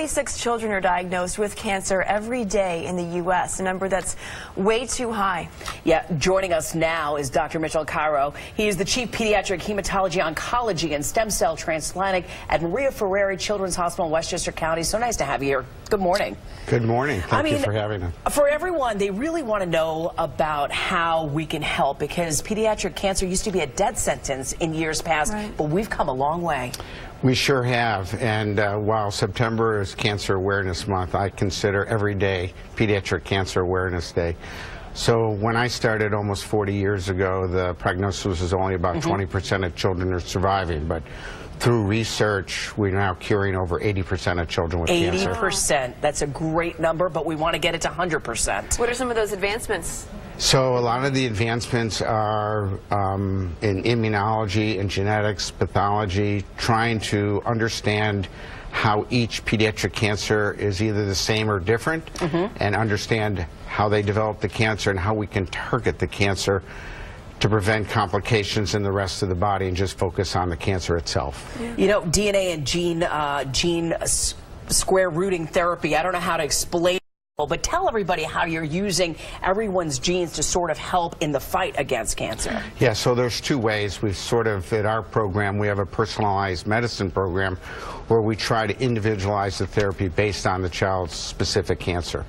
46 children are diagnosed with cancer every day in the U.S., a number that's way too high. Yeah, joining us now is Dr. Mitchell Cairo. He is the Chief Pediatric Hematology Oncology and Stem Cell Transplanting at Maria Ferrari Children's Hospital in Westchester County. So nice to have you here. Good morning. Good morning. Thank you for having us. For everyone, they really want to know about how we can help, because pediatric cancer used to be a death sentence in years past, but we've come a long way. We sure have, and while September is Cancer Awareness Month, I consider every day Pediatric Cancer Awareness Day. So when I started almost 40 years ago, the prognosis was only about 20% of children are surviving, but through research, we're now curing over 80% of children with cancer. 80%. That's a great number, but we want to get it to 100%. What are some of those advancements? So a lot of the advancements are in immunology and genetics, pathology, trying to understand how each pediatric cancer is either the same or different, and understand how they develop the cancer and how we can target the cancer to prevent complications in the rest of the body and just focus on the cancer itself. You know, DNA and gene square rooting therapy, I don't know how to explain it, but tell everybody how you're using everyone's genes to sort of help in the fight against cancer. Yeah, so there's two ways. We've sort of, at our program, we have a personalized medicine program where we try to individualize the therapy based on the child's specific cancer.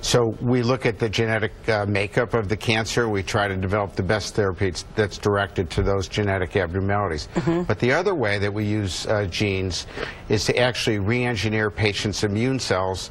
So we look at the genetic makeup of the cancer. We try to develop the best therapy that's directed to those genetic abnormalities. But the other way that we use genes is to actually re-engineer patients' immune cells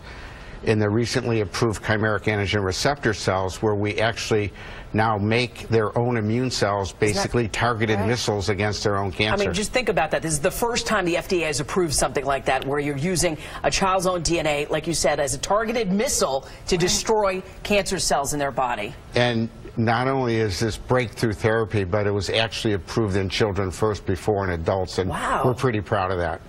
in the recently approved chimeric antigen receptor cells, where we actually now make their own immune cells basically targeted missiles against their own cancer. I mean, just think about that. This is the first time the FDA has approved something like that, where you're using a child's own DNA, like you said, as a targeted missile to destroy cancer cells in their body. And not only is this breakthrough therapy, but it was actually approved in children first before in adults, and we're pretty proud of that.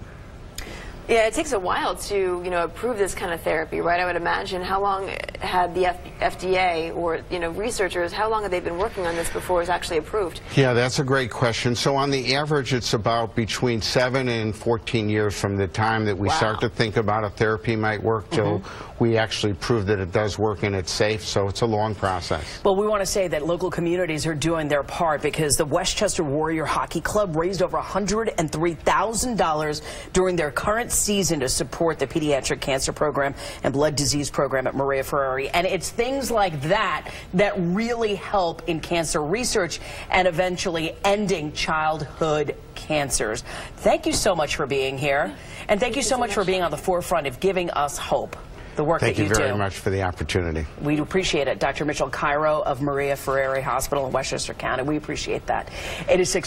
Yeah, it takes a while to, approve this kind of therapy, right? I would imagine. How long had the FDA or, researchers, how long have they been working on this before it was actually approved? Yeah, that's a great question. So on the average, it's about between 7 and 14 years from the time that we start to think about a therapy might work till we actually prove that it does work and it's safe. So it's a long process. Well, we want to say that local communities are doing their part, because the Westchester Warrior Hockey Club raised over $103,000 during their current season to support the pediatric cancer program and blood disease program at Maria Ferrari. And it's things like that that really help in cancer research and eventually ending childhood cancers. Thank you so much for being here, and thank you so much for being on the forefront of giving us hope. The work that you do. Thank you very much for the opportunity. We appreciate it. Dr. Mitchell Cairo of Maria Ferrari Hospital in Westchester County. We appreciate that. It is 6:20.